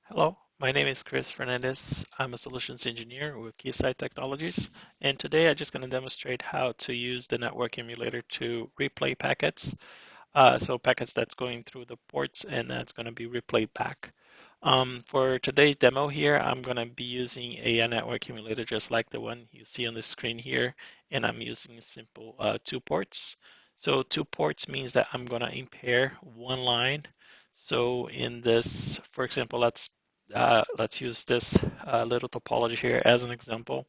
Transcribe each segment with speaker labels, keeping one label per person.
Speaker 1: Hello, my name is Chris Fernandez. I'm a solutions engineer with Keysight Technologies, and today I'm just going to demonstrate how to use the network emulator to replay packets. So packets that's going through the ports and that's going to be replayed back. For today's demo here, I'm going to be using a network emulator just like the one you see on the screen here, and I'm using simple two ports. So two ports means that I'm going to impair one line. So in this, for example, let's use this little topology here as an example.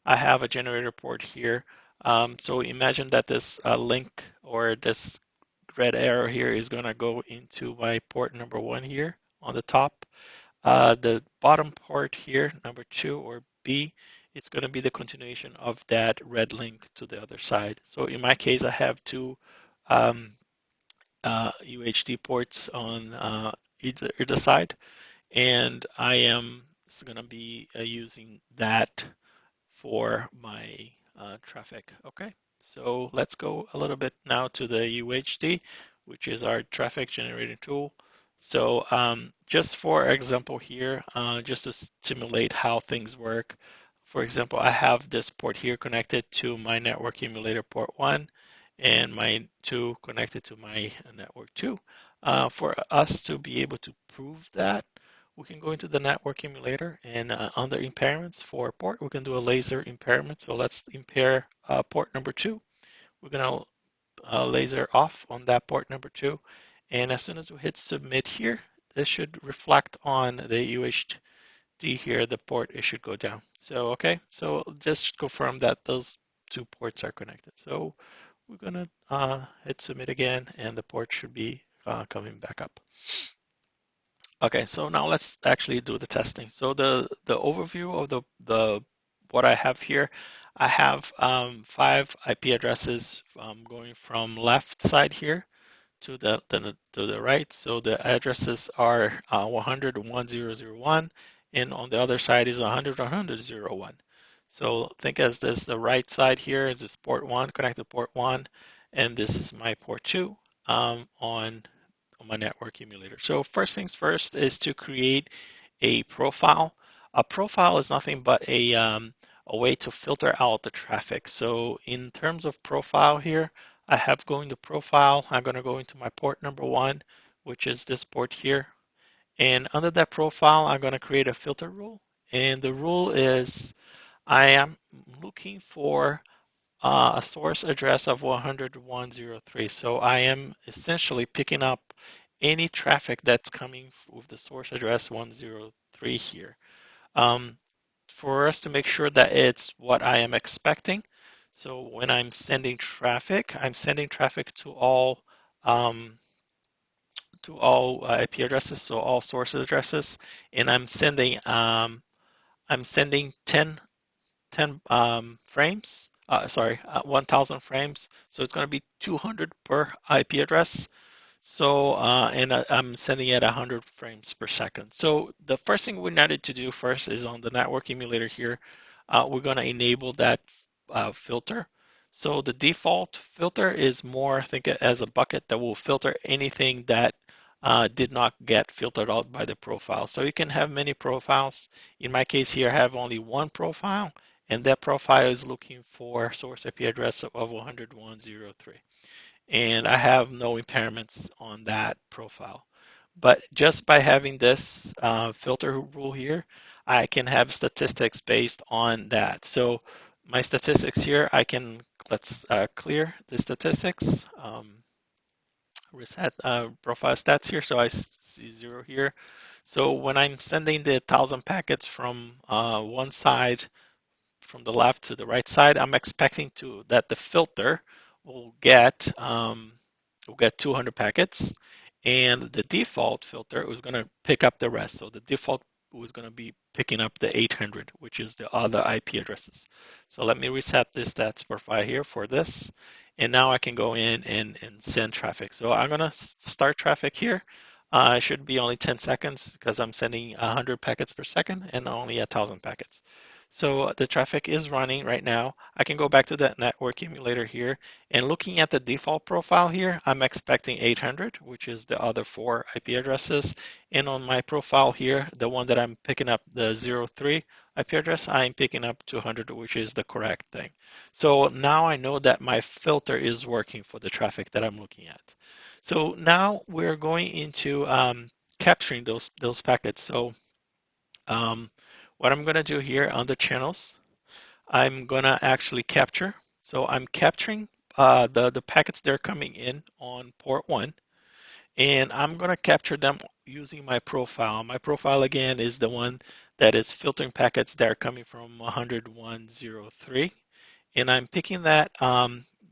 Speaker 1: I have a generator port here. So imagine that this link or this red arrow here is going to go into my port number one here on the top. The bottom port here, number two or B, it's going to be the continuation of that red link to the other side. So in my case, I have two um, UHD ports on either side, and I am going to be using that for my traffic. Okay, so let's go a little bit now to the UHD, which is our traffic generating tool. So just for example here, just to simulate how things work, for example, I have this port here connected to my network emulator port 1 and my 2 connected to my network 2. For us to be able to prove that, we can go into the network emulator and under impairments for port, we can do a laser impairment. So let's impair port number 2. We're going to laser off on that port number 2. And as soon as we hit submit here, this should reflect on the UHD here, the port, it should go down. So, okay, so just confirm that those two ports are connected. So we're going to hit submit again, and the port should be coming back up. Okay, so now let's actually do the testing. So the overview of the what I have here, I have 5 IP addresses going from left side here to the right. So the addresses are 100 1001, and on the other side is 100 100 So think as this the right side here is this port 1, connected port 1, and this is my port 2 on my network emulator. So first things first is to create a profile. A profile is nothing but a way to filter out the traffic. So in terms of profile here, I have going to profile. I'm going to go into my port number 1, which is this port here. And under that profile, I'm going to create a filter rule. And the rule is I am looking for a source address of 100.103. So I am essentially picking up any traffic that's coming with the source address 103 here. For us to make sure that it's what I am expecting. So when I'm sending traffic to all IP addresses, so all source addresses, and I'm sending 10 frames. 1,000 frames. So it's going to be 200 per IP address. So, and I'm sending it 100 frames per second. So the first thing we needed to do first is on the network emulator here, we're going to enable that filter. So the default filter is more, think it as a bucket that will filter anything that did not get filtered out by the profile. So you can have many profiles. In my case here, I have only one profile, and that profile is looking for source IP address of 100.103. And I have no impairments on that profile. But just by having this filter rule here, I can have statistics based on that. So my statistics here, let's clear the statistics, reset profile stats here. So I see 0 here. So when I'm sending the 1,000 packets from one side, from the left to the right side, I'm expecting that the filter will get 200 packets, and the default filter was going to pick up the rest. So the default was going to be picking up the 800, which is the other IP addresses. So let me reset this stats profile here for this, and now I can go in and send traffic. So I'm going to start traffic here. It should be only 10 seconds because I'm sending 100 packets per second and only 1,000 packets. So the traffic is running right now. I can go back to that network emulator here, and looking at the default profile here, I'm expecting 800, which is the other 4 IP addresses. And on my profile here, the one that I'm picking up, the 03 IP address, I'm picking up 200, which is the correct thing. So now I know that my filter is working for the traffic that I'm looking at. So now we're going into capturing those packets. So what I'm going to do here on the channels, I'm going to actually capture. So I'm capturing the packets that are coming in on port 1, and I'm going to capture them using my profile. My profile, again, is the one that is filtering packets that are coming from 101.03, and I'm picking that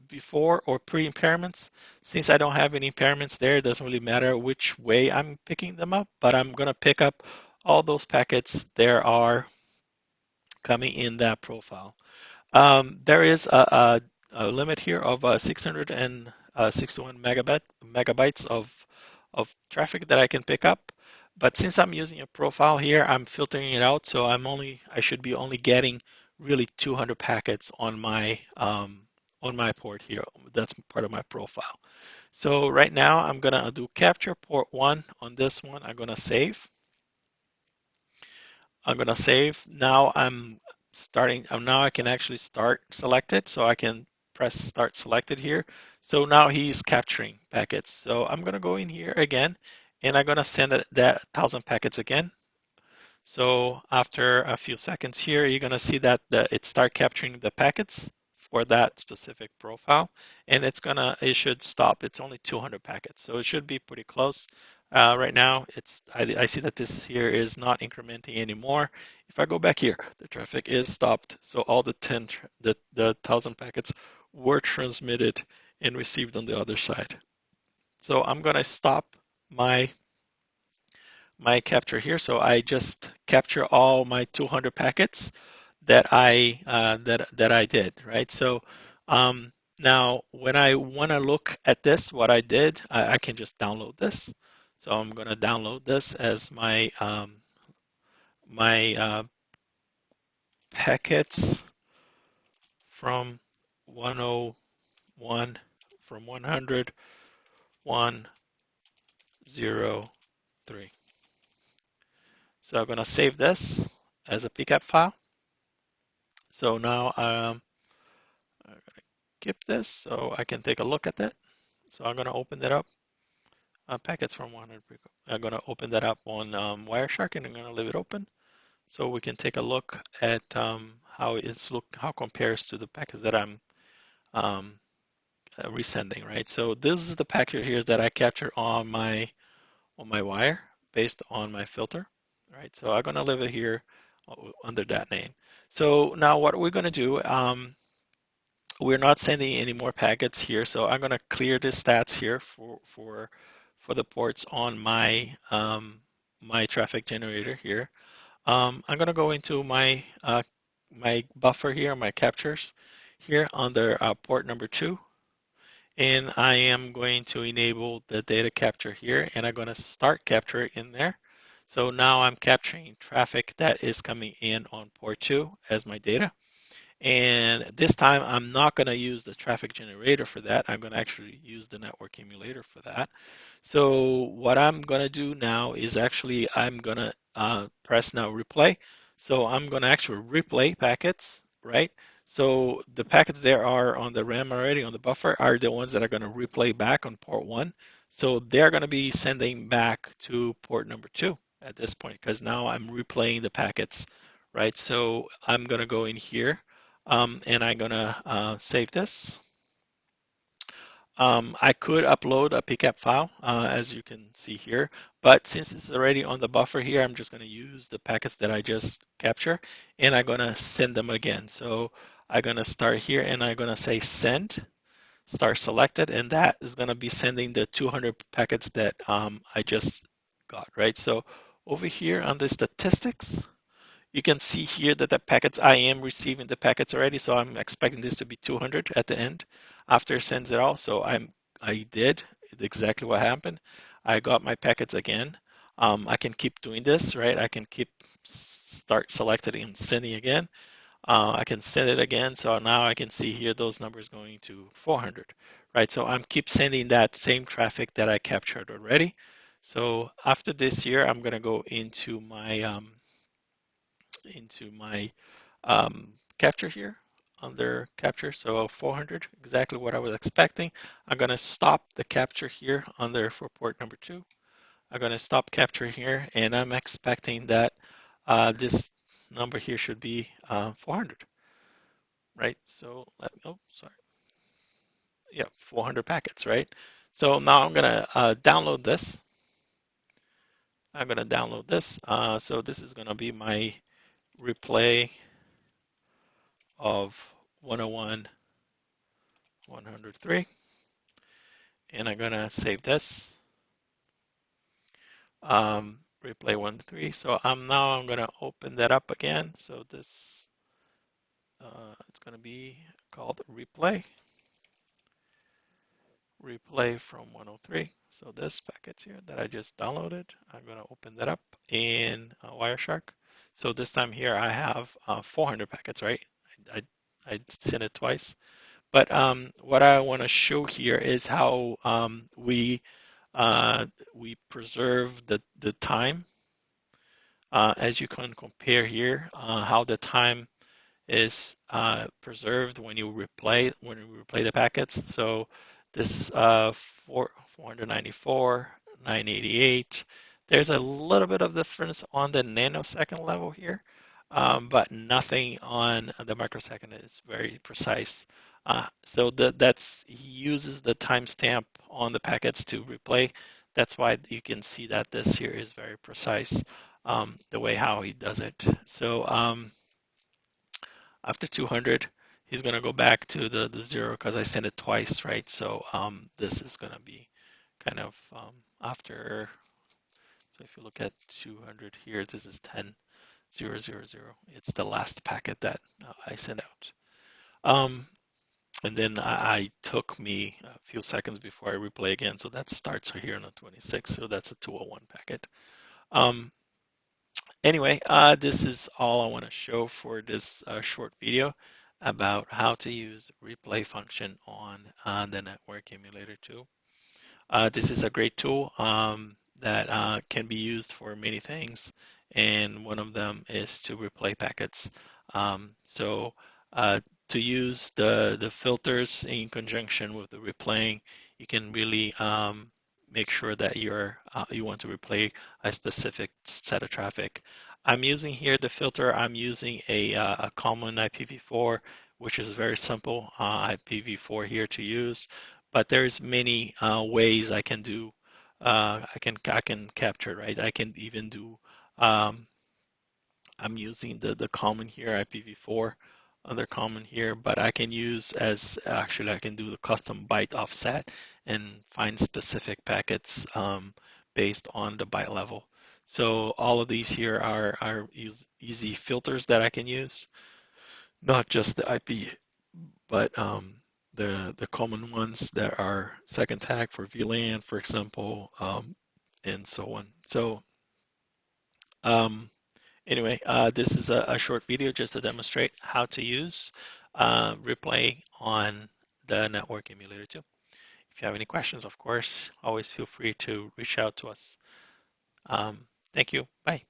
Speaker 1: before or pre-impairments. Since I don't have any impairments there, it doesn't really matter which way I'm picking them up, but I'm going to pick up all those packets there are coming in that profile. There is a limit here of 661 megabytes of traffic that I can pick up. But since I'm using a profile here, I'm filtering it out, so I should be only getting really 200 packets on my port here. That's part of my profile. So right now I'm gonna do capture port 1 on this one. I'm gonna save. Now I'm starting. Now I can actually start selected. So I can press start selected here. So now he's capturing packets. So I'm gonna go in here again, and I'm gonna send that 1,000 packets again. So after a few seconds here, you're gonna see that it start capturing the packets for that specific profile, and it should stop. It's only 200 packets, so it should be pretty close. Right now, I see that this here is not incrementing anymore. If I go back here, the traffic is stopped. So all the 1,000 packets were transmitted and received on the other side. So I'm gonna stop my capture here. So I just capture all my 200 packets that I did, right? So now when I want to look at this, what I did, I can just download this. So I'm going to download this as my packets from 101 from 100 103. So I'm going to save this as a PCAP file. So now I'm going to keep this so I can take a look at it. So I'm going to open that up. Packets from 100. I'm going to open that up on Wireshark, and I'm going to leave it open so we can take a look at how it compares to the packets that I'm resending, right? So this is the packet here that I captured on my wire based on my filter, right? So I'm going to leave it here under that name. So now what we're going to do, we're not sending any more packets here, so I'm going to clear the stats here for the ports on my my traffic generator here. I'm going to go into my my buffer here, my captures here under port number 2, and I am going to enable the data capture here, and I'm going to start capture in there. So now I'm capturing traffic that is coming in on port 2 as my data. And this time I'm not going to use the traffic generator for that. I'm going to actually use the network emulator for that. So what I'm going to do now is actually I'm going to press now replay. So I'm going to actually replay packets, right? So the packets there are on the RAM already on the buffer are the ones that are going to replay back on port 1. So they're going to be sending back to port number 2 at this point, because now I'm replaying the packets, right? So I'm going to go in here. And I'm gonna save this. I could upload a PCAP file, as you can see here, but since it's already on the buffer here, I'm just gonna use the packets that I just captured, and I'm gonna send them again. So I'm gonna start here, and I'm gonna say send, start selected, and that is gonna be sending the 200 packets that I just got, right? So over here on the statistics, you can see here that the packets, I am receiving the packets already, so I'm expecting this to be 200 at the end after it sends it all. So I did exactly what happened. I got my packets again. I can keep doing this, right? I can keep start selecting and sending again. I can send it again. So now I can see here those numbers going to 400, right? So I'm keep sending that same traffic that I captured already. So after this here, I'm going to go into my capture here under capture. So 400, exactly what I was expecting. I'm going to stop the capture here under for port number 2. I'm going to stop capture here, and I'm expecting that this number here should be 400, right? So oh, sorry. Yeah, 400 packets, right? So now I'm going to download this. I'm going to download this. So this is going to be my replay of 101, 103. And I'm going to save this. Replay 103. So now I'm going to open that up again. So this it's going to be called replay. Replay from 103. So this packet here that I just downloaded, I'm going to open that up in Wireshark. So this time here I have 400 packets, right? I sent it twice. But what I want to show here is how we preserve the time. As you can compare here, how the time is preserved when you replay the packets. So this 494, 988. There's a little bit of difference on the nanosecond level here, but nothing on the microsecond. Is very precise. So that's he uses the timestamp on the packets to replay. That's why you can see that this here is very precise, the way how he does it. So after 200, he's going to go back to the 0 because I sent it twice, right? So this is going to be kind of after. So if you look at 200 here, this is 10, 0, 0, 0. It's the last packet that I sent out. And then I took me a few seconds before I replay again. So that starts here on the 26. So that's a 201 packet. Anyway, this is all I want to show for this short video about how to use replay function on the Network Emulator 2. This is a great tool that can be used for many things, and one of them is to replay packets. So to use the filters in conjunction with the replaying, you can really make sure that you want to replay a specific set of traffic. I'm using here the filter. I'm using a common IPv4, which is very simple IPv4 here to use. But there's many ways I can do. I can capture, right? I can even do. I'm using the common here IPv4 under common here, but I can use actually I can do the custom byte offset and find specific packets based on the byte level. So all of these here are easy filters that I can use, not just the IP, but the common ones that are second tag for VLAN, for example, and so on. So anyway, this is a short video just to demonstrate how to use replay on the Network Emulator 2. If you have any questions, of course, always feel free to reach out to us. Thank you. Bye.